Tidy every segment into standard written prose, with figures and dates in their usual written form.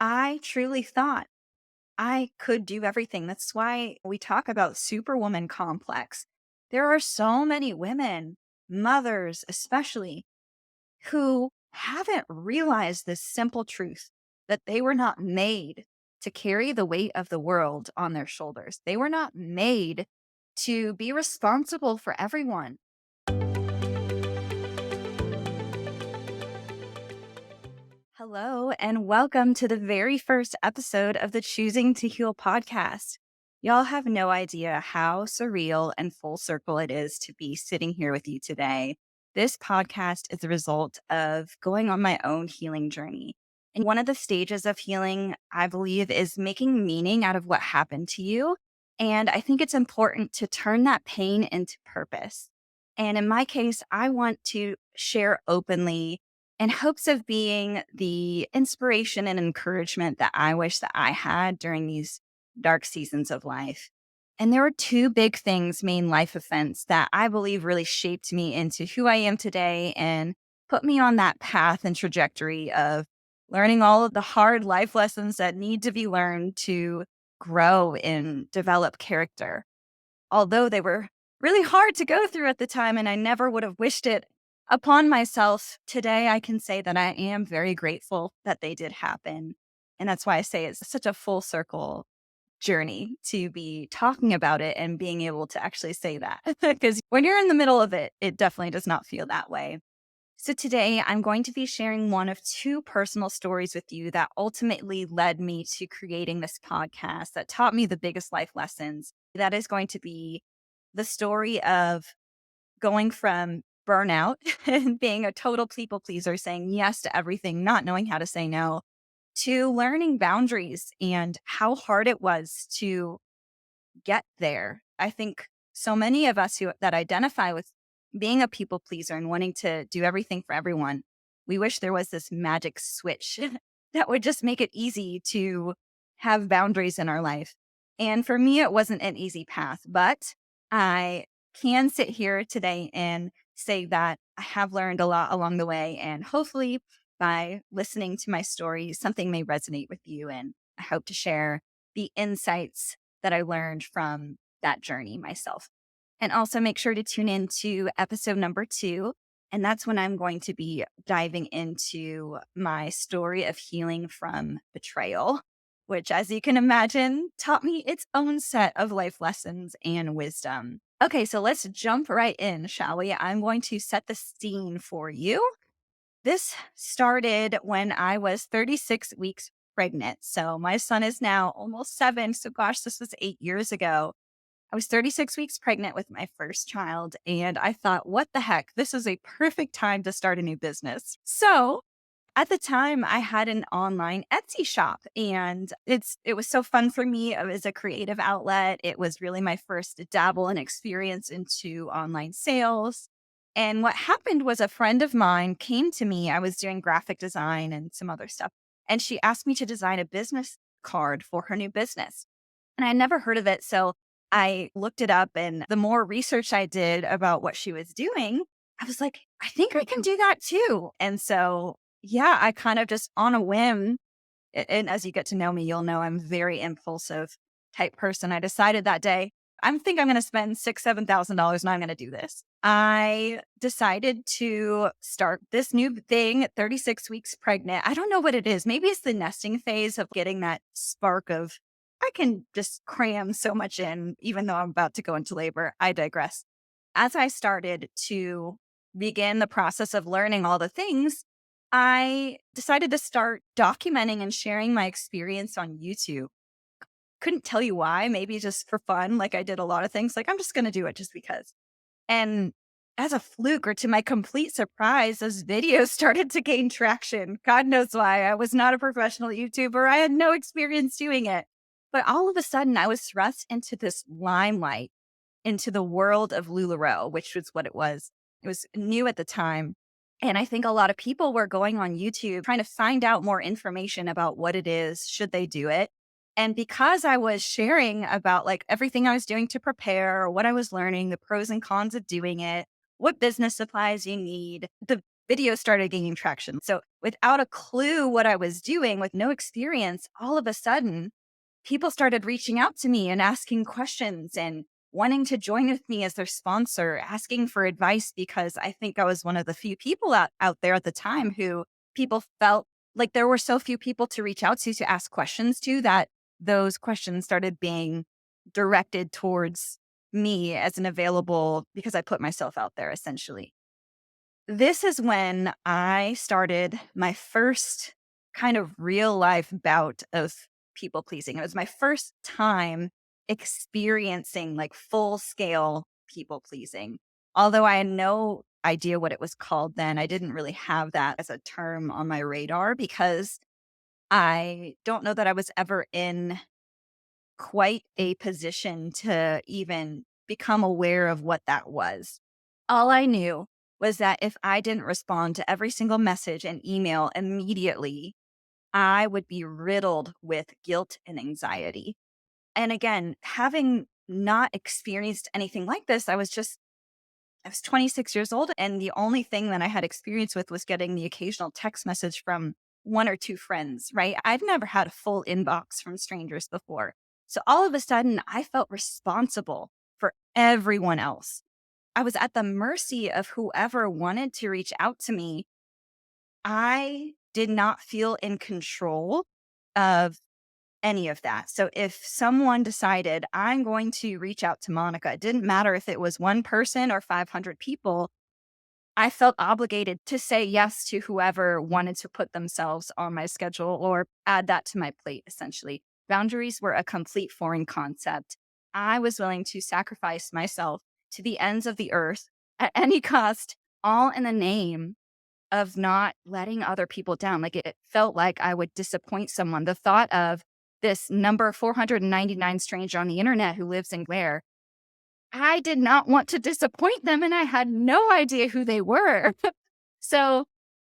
I truly thought I could do everything. That's why we talk about superwoman complex. There are so many women, mothers especially, who haven't realized this simple truth that they were not made to carry the weight of the world on their shoulders. They were not made to be responsible for everyone. Hello, and welcome to the very first episode of the Choosing to Heal podcast. Y'all have no idea how surreal and full circle it is to be sitting here with you today. This podcast is a result of going on my own healing journey. And one of the stages of healing, I believe, is making meaning out of what happened to you. And I think it's important to turn that pain into purpose. And in my case, I want to share openly in hopes of being the inspiration and encouragement that I wish that I had during these dark seasons of life. And there were two big things, main life events that I believe really shaped me into who I am today and put me on that path and trajectory of learning all of the hard life lessons that need to be learned to grow and develop character. Although they were really hard to go through at the time, and I never would have wished it upon myself, today I can say that I am very grateful that they did happen. And that's why I say it's such a full circle journey to be talking about it and being able to actually say that. Because when you're in the middle of it, it definitely does not feel that way. So today I'm going to be sharing one of two personal stories with you that ultimately led me to creating this podcast that taught me the biggest life lessons. That is going to be the story of going from burnout and being a total people pleaser, saying yes to everything, not knowing how to say no, to learning boundaries and how hard it was to get there. I think so many of us who that identify with being a people pleaser and wanting to do everything for everyone, we wish there was this magic switch that would just make it easy to have boundaries in our life. And for me, it wasn't an easy path, but I can sit here today and say that I have learned a lot along the way. And hopefully, by listening to my story, something may resonate with you. And I hope to share the insights that I learned from that journey myself. And also make sure to tune in to episode number 2. And that's when I'm going to be diving into my story of healing from betrayal, which, as you can imagine, taught me its own set of life lessons and wisdom. Okay, so let's jump right in, shall we? I'm going to set the scene for you. This started when I was 36 weeks pregnant. So my son is now almost 7. So gosh, this was 8 years ago. I was 36 weeks pregnant with my first child. And I thought, what the heck? This is a perfect time to start a new business. So at the time, I had an online Etsy shop, and it was so fun for me. It was a creative outlet. It was really my first dabble and experience into online sales. And what happened was a friend of mine came to me. I was doing graphic design and some other stuff, and she asked me to design a business card for her new business. And I never heard of it, so I looked it up, and the more research I did about what she was doing, I was like, I think I can do that too. And so yeah, I kind of just on a whim, and as you get to know me, you'll know I'm very impulsive type person. I decided that day, I think I'm going to spend $7,000 and I'm going to do this. I decided to start this new thing at 36 weeks pregnant. I don't know what it is. Maybe it's the nesting phase of getting that spark of, I can just cram so much in, even though I'm about to go into labor. I digress. As I started to begin the process of learning all the things, I decided to start documenting and sharing my experience on YouTube. Couldn't tell you why, maybe just for fun. Like I did a lot of things, like I'm just going to do it just because. And as a fluke or to my complete surprise, those videos started to gain traction. God knows why. I was not a professional YouTuber. I had no experience doing it. But all of a sudden, I was thrust into this limelight, into the world of LuLaRoe, which was what it was. It was new at the time. And I think a lot of people were going on YouTube trying to find out more information about what it is, should they do it. And because I was sharing about like everything I was doing to prepare, what I was learning, the pros and cons of doing it, what business supplies you need, the video started gaining traction. So without a clue what I was doing, with no experience, all of a sudden, people started reaching out to me and asking questions and wanting to join with me as their sponsor, asking for advice because I think I was one of the few people out there at the time who people felt like there were so few people to reach out to ask questions to, that those questions started being directed towards me as an available, because I put myself out there essentially. This is when I started my first kind of real life bout of people pleasing. It was my first time experiencing like full scale people pleasing. Although I had no idea what it was called then, I didn't really have that as a term on my radar because I don't know that I was ever in quite a position to even become aware of what that was. All I knew was that if I didn't respond to every single message and email immediately, I would be riddled with guilt and anxiety. And again, having not experienced anything like this, I was 26 years old, and the only thing that I had experience with was getting the occasional text message from one or two friends, right? I've never had a full inbox from strangers before. So all of a sudden, I felt responsible for everyone else. I was at the mercy of whoever wanted to reach out to me. I did not feel in control of any of that. So if someone decided I'm going to reach out to Monica, it didn't matter if it was one person or 500 people, I felt obligated to say yes to whoever wanted to put themselves on my schedule or add that to my plate, essentially. Boundaries were a complete foreign concept. I was willing to sacrifice myself to the ends of the earth at any cost, all in the name of not letting other people down. Like it felt like I would disappoint someone. The thought of this number 499 stranger on the internet who lives in Blair, I did not want to disappoint them, and I had no idea who they were. So,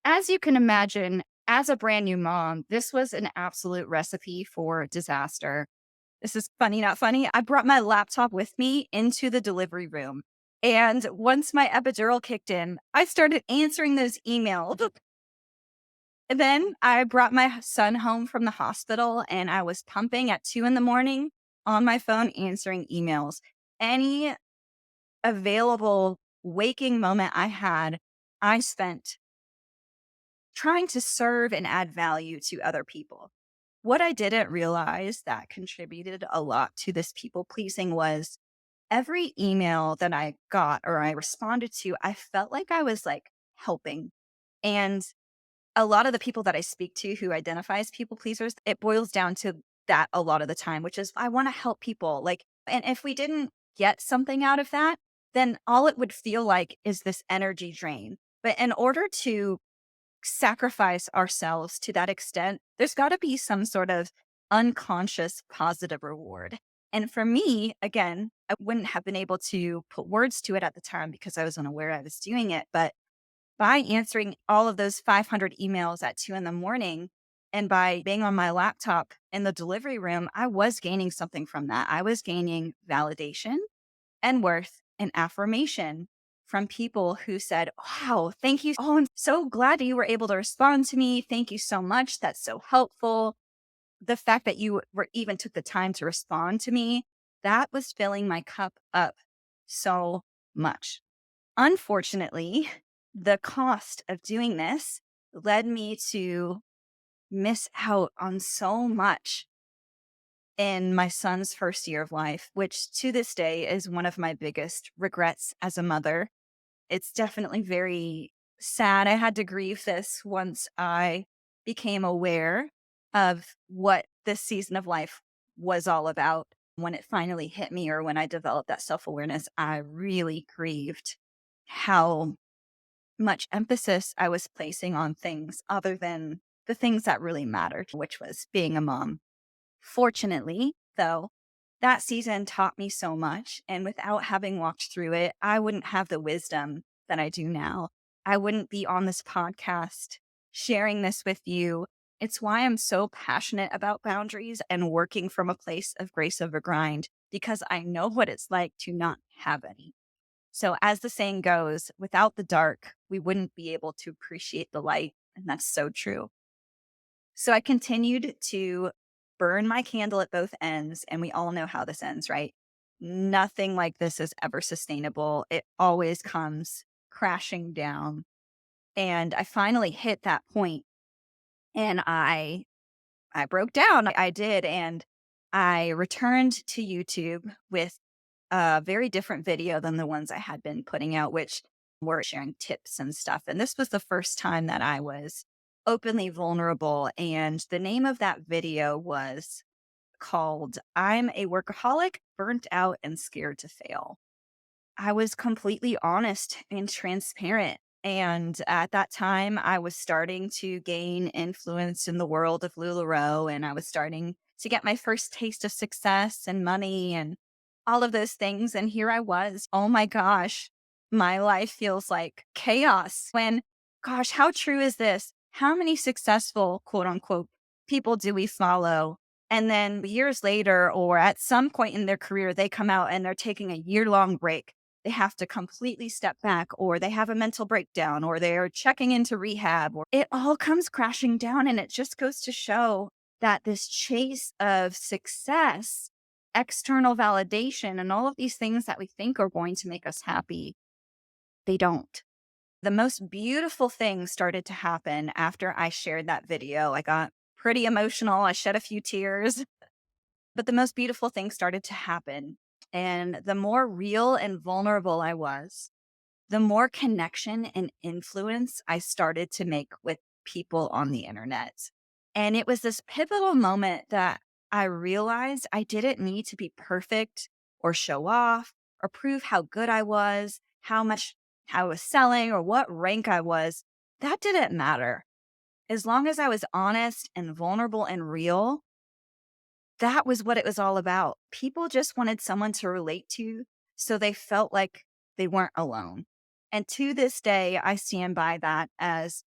as you can imagine, as a brand new mom, this was an absolute recipe for disaster. This is funny, not funny. I brought my laptop with me into the delivery room. And once my epidural kicked in, I started answering those emails. And then I brought my son home from the hospital and I was pumping at 2 in the morning on my phone answering emails. Any available waking moment I had, I spent trying to serve and add value to other people. What I didn't realize that contributed a lot to this people pleasing was every email that I got or I responded to, I felt like I was like helping. And a lot of the people that I speak to who identify as people pleasers, it boils down to that a lot of the time, which is I want to help people. Like, and if we didn't get something out of that, then all it would feel like is this energy drain. But in order to sacrifice ourselves to that extent, there's got to be some sort of unconscious positive reward. And for me, again, I wouldn't have been able to put words to it at the time because I was unaware I was doing it. But by answering all of those 500 emails at 2 in the morning and by being on my laptop in the delivery room, I was gaining something from that. I was gaining validation and worth and affirmation from people who said, wow, thank you. Oh, I'm so glad that you were able to respond to me. Thank you so much. That's so helpful. The fact that you were even took the time to respond to me, that was filling my cup up so much. Unfortunately, the cost of doing this led me to miss out on so much in my son's first year of life, which to this day is one of my biggest regrets as a mother. It's definitely very sad. I had to grieve this once I became aware of what this season of life was all about. When it finally hit me or when I developed that self awareness, I really grieved how much emphasis I was placing on things other than the things that really mattered, which was being a mom. Fortunately, though, that season taught me so much. And without having walked through it, I wouldn't have the wisdom that I do now. I wouldn't be on this podcast sharing this with you. It's why I'm so passionate about boundaries and working from a place of grace over grind, because I know what it's like to not have any. So, as the saying goes, without the dark, we wouldn't be able to appreciate the light. And that's so true. So, I continued to burn my candle at both ends. And we all know how this ends, right? Nothing like this is ever sustainable. It always comes crashing down. And I finally hit that point and I broke down. I did. And I returned to YouTube with a very different video than the ones I had been putting out, which were sharing tips and stuff. And this was the first time that I was openly vulnerable. And the name of that video was called I'm a Workaholic, Burnt Out, and Scared to Fail. I was completely honest and transparent. And at that time, I was starting to gain influence in the world of LuLaRoe, and I was starting to get my first taste of success and money and all of those things. And here I was. Oh my gosh, my life feels like chaos. When, gosh, how true is this? How many successful, quote unquote, people do we follow? And then years later, or at some point in their career, they come out and they're taking a year-long break. They have to completely step back, or they have a mental breakdown, or they're checking into rehab, or it all comes crashing down. And it just goes to show that this chase of success, external validation, and all of these things that we think are going to make us happy, they don't. The most beautiful thing started to happen after I shared that video. I got pretty emotional. I shed a few tears, but the most beautiful thing started to happen. And the more real and vulnerable I was, the more connection and influence I started to make with people on the internet. And it was this pivotal moment that I realized I didn't need to be perfect or show off or prove how good I was, how much I was selling, or what rank I was. That didn't matter. As long as I was honest and vulnerable and real, that was what it was all about. People just wanted someone to relate to so they felt like they weren't alone. And to this day, I stand by that as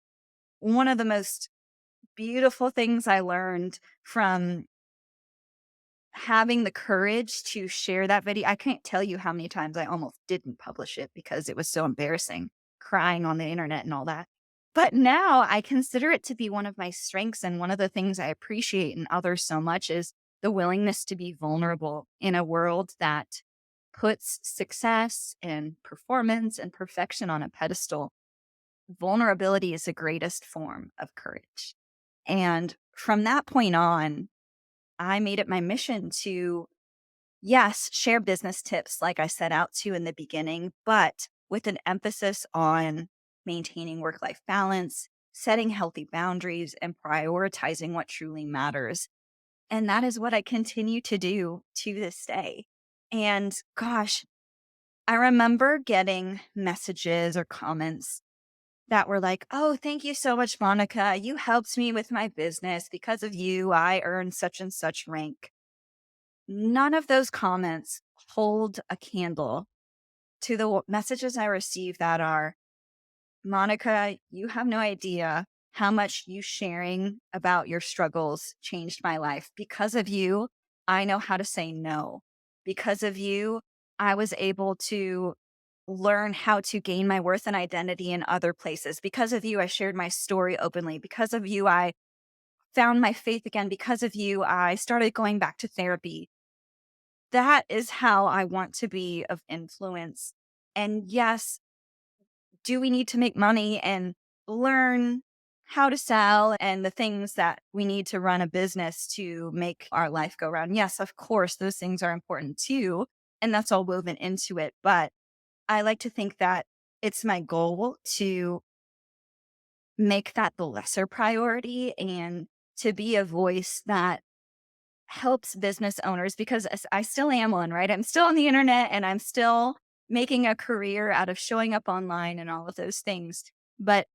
one of the most beautiful things I learned from having the courage to share that video. I can't tell you how many times I almost didn't publish it because it was so embarrassing, crying on the internet and all that. But now I consider it to be one of my strengths. And one of the things I appreciate in others so much is the willingness to be vulnerable in a world that puts success and performance and perfection on a pedestal. Vulnerability is the greatest form of courage. And from that point on, I made it my mission to, yes, share business tips like I set out to in the beginning, but with an emphasis on maintaining work life balance, setting healthy boundaries, and prioritizing what truly matters. And that is what I continue to do to this day. And gosh, I remember getting messages or comments that were like, "Oh, thank you so much, Monica. You helped me with my business. Because of you, I earned such and such rank." None of those comments hold a candle to the messages I receive that are, "Monica, you have no idea how much you sharing about your struggles changed my life. Because of you, I know how to say no. Because of you, I was able to learn how to gain my worth and identity in other places. Because of you, I shared my story openly. Because of you, I found my faith again. Because of you, I started going back to therapy." That is how I want to be of influence. And yes, do we need to make money and learn how to sell and the things that we need to run a business to make our life go round? Yes, of course, those things are important too. And that's all woven into it. But I like to think that it's my goal to make that the lesser priority and to be a voice that helps business owners, because I still am one, right? I'm still on the internet and I'm still making a career out of showing up online and all of those things. But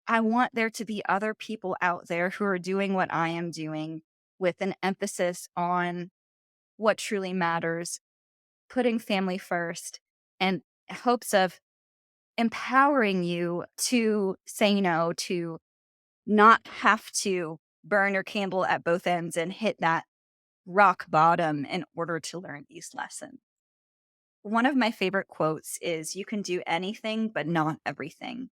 I want there to be other people out there who are doing what I am doing with an emphasis on what truly matters, putting family first, and hopes of empowering you to say no, to not have to burn your candle at both ends and hit that rock bottom in order to learn these lessons. One of my favorite quotes is, "You can do anything, but not everything."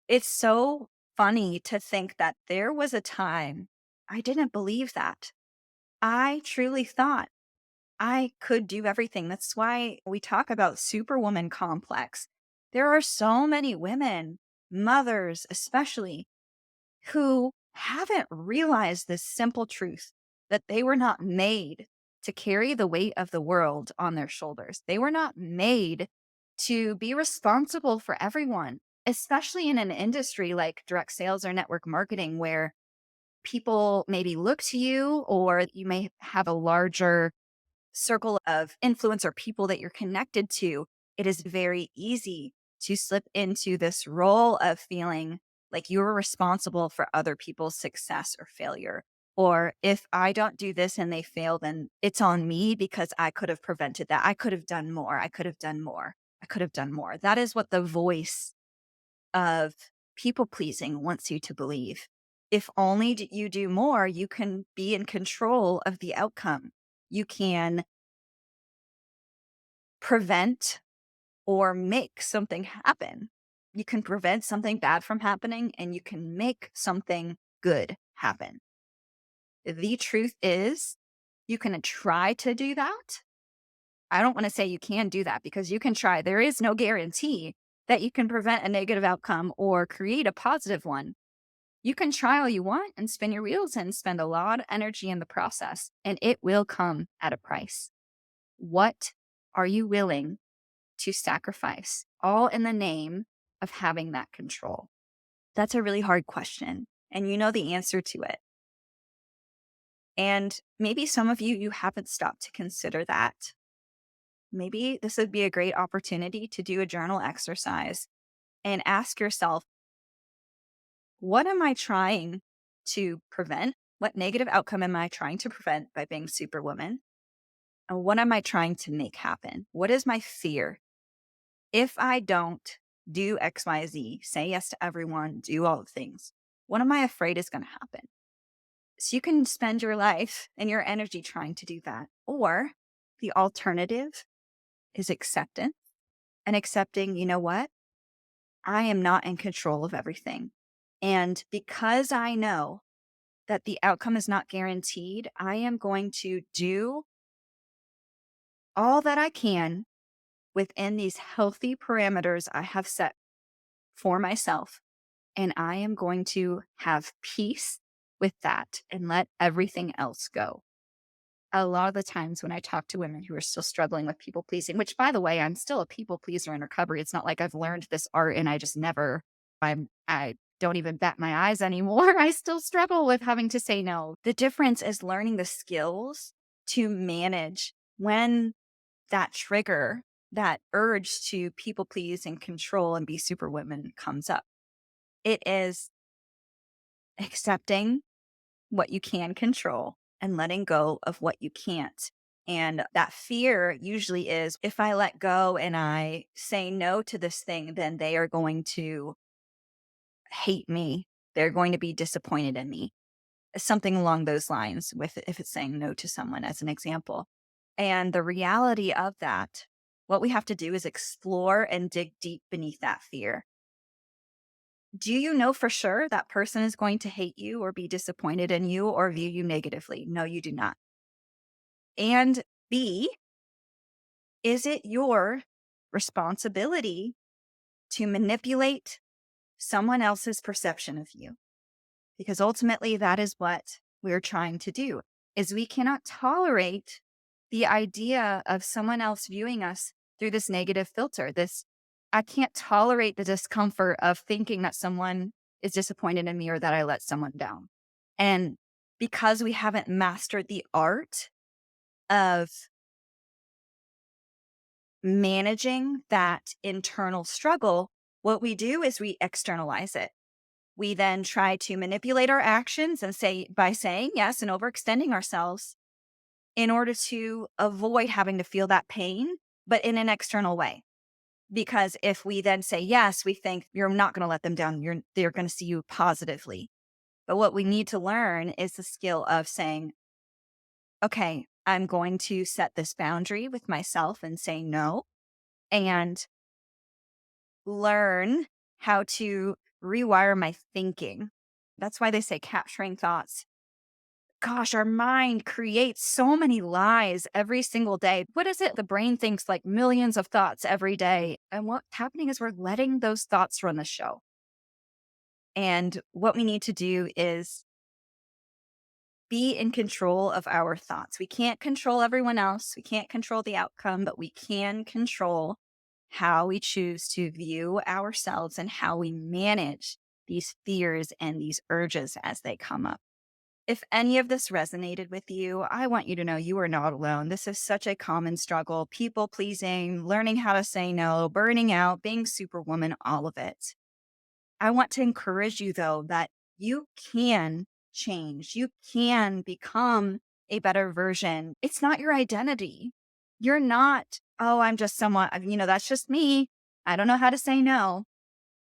It's so funny to think that there was a time I didn't believe that. I truly thought I could do everything. That's why we talk about superwoman complex. There are so many women, mothers especially, who haven't realized this simple truth that they were not made to carry the weight of the world on their shoulders. They were not made to be responsible for everyone, especially in an industry like direct sales or network marketing, where people maybe look to you, or you may have a larger circle of influence or people that you're connected to. It is very easy to slip into this role of feeling like you're responsible for other people's success or failure. Or if I don't do this and they fail, then it's on me because I could have prevented that. I could have done more. I could have done more. I could have done more. That is what the voice of people pleasing wants you to believe. If only you do more, you can be in control of the outcome. You can prevent or make something happen. You can prevent something bad from happening and you can make something good happen. The truth is, you can try to do that. I don't want to say you can do that because you can try. There is no guarantee that you can prevent a negative outcome or create a positive one. You can try all you want and spin your wheels and spend a lot of energy in the process, and it will come at a price. What are you willing to sacrifice, all in the name of having that control? That's a really hard question, and you know the answer to it. And maybe some of you haven't stopped to consider that. Maybe this would be a great opportunity to do a journal exercise and ask yourself, what am I trying to prevent? What negative outcome am I trying to prevent by being superwoman? And what am I trying to make happen? What is my fear? If I don't do XYZ, say yes to everyone, do all the things, what am I afraid is going to happen? So you can spend your life and your energy trying to do that. Or the alternative is acceptance, and accepting, you know what? I am not in control of everything. And because I know that the outcome is not guaranteed, I am going to do all that I can within these healthy parameters I have set for myself. And I am going to have peace with that and let everything else go. A lot of the times when I talk to women who are still struggling with people pleasing, which by the way, I'm still a people pleaser in recovery. It's not like I've learned this art and I just never, I don't even bat my eyes anymore. I still struggle with having to say no. The difference is learning the skills to manage when that trigger, that urge to people please and control and be superwoman comes up. It is accepting what you can control and letting go of what you can't. And that fear usually is, if I let go and I say no to this thing, then they are going to hate me. They're going to be disappointed in me. Something along those lines, with if it's saying no to someone as an example. And the reality of that, what we have to do is explore and dig deep beneath that fear. Do you know for sure that person is going to hate you or be disappointed in you or view you negatively? No, you do not. And B, is it your responsibility to manipulate someone else's perception of you? Because ultimately that is what we're trying to do, is we cannot tolerate the idea of someone else viewing us through this negative filter. I can't tolerate the discomfort of thinking that someone is disappointed in me or that I let someone down. And because we haven't mastered the art of managing that internal struggle, what we do is we externalize it. We then try to manipulate our actions and by saying yes and overextending ourselves in order to avoid having to feel that pain, but in an external way. Because if we then say yes, we think you're not going to let them down. They're going to see you positively. But what we need to learn is the skill of saying, okay, I'm going to set this boundary with myself and say no and learn how to rewire my thinking. That's why they say capturing thoughts. Gosh, our mind creates so many lies every single day. What is it? The brain thinks like millions of thoughts every day. And what's happening is we're letting those thoughts run the show. And what we need to do is be in control of our thoughts. We can't control everyone else. We can't control the outcome, but we can control how we choose to view ourselves and how we manage these fears and these urges as they come up. If any of this resonated with you, I want you to know you are not alone. This is such a common struggle: people pleasing, learning how to say no, burning out, being superwoman, all of it. I want to encourage you, though, that you can change. You can become a better version. It's not your identity. You're not, oh, I'm just someone, that's just me. I don't know how to say no.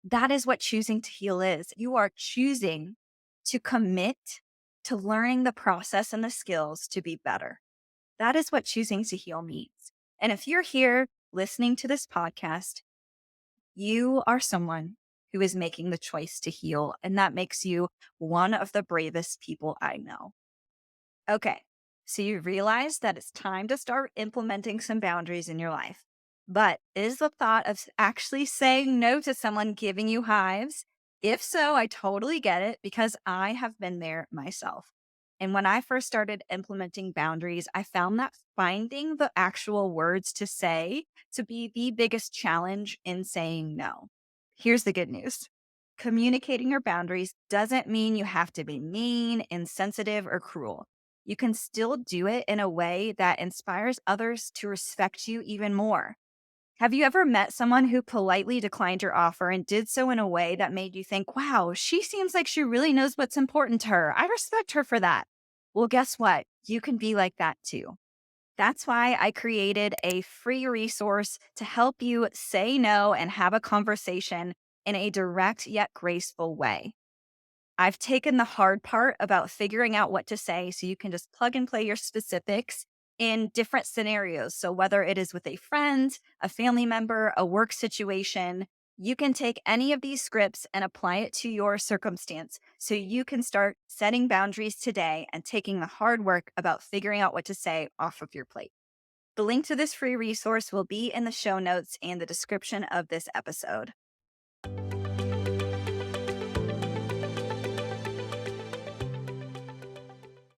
That is what choosing to heal is. You are choosing to commit to learning the process and the skills to be better. That is what choosing to heal means. And if you're here listening to this podcast, you are someone who is making the choice to heal, and that makes you one of the bravest people I know. Okay, so you realize that it's time to start implementing some boundaries in your life. But is the thought of actually saying no to someone giving you hives? If so, I totally get it because I have been there myself. And when I first started implementing boundaries, I found that finding the actual words to say to be the biggest challenge in saying no. Here's the good news: communicating your boundaries doesn't mean you have to be mean, insensitive, or cruel. You can still do it in a way that inspires others to respect you even more. Have you ever met someone who politely declined your offer and did so in a way that made you think, wow, she seems like she really knows what's important to her? I respect her for that. Well, guess what? You can be like that too. That's why I created a free resource to help you say no and have a conversation in a direct yet graceful way. I've taken the hard part about figuring out what to say so you can just plug and play your specifics in different scenarios. So, whether it is with a friend, a family member, a work situation, you can take any of these scripts and apply it to your circumstance so you can start setting boundaries today and taking the hard work about figuring out what to say off of your plate. The link to this free resource will be in the show notes and the description of this episode.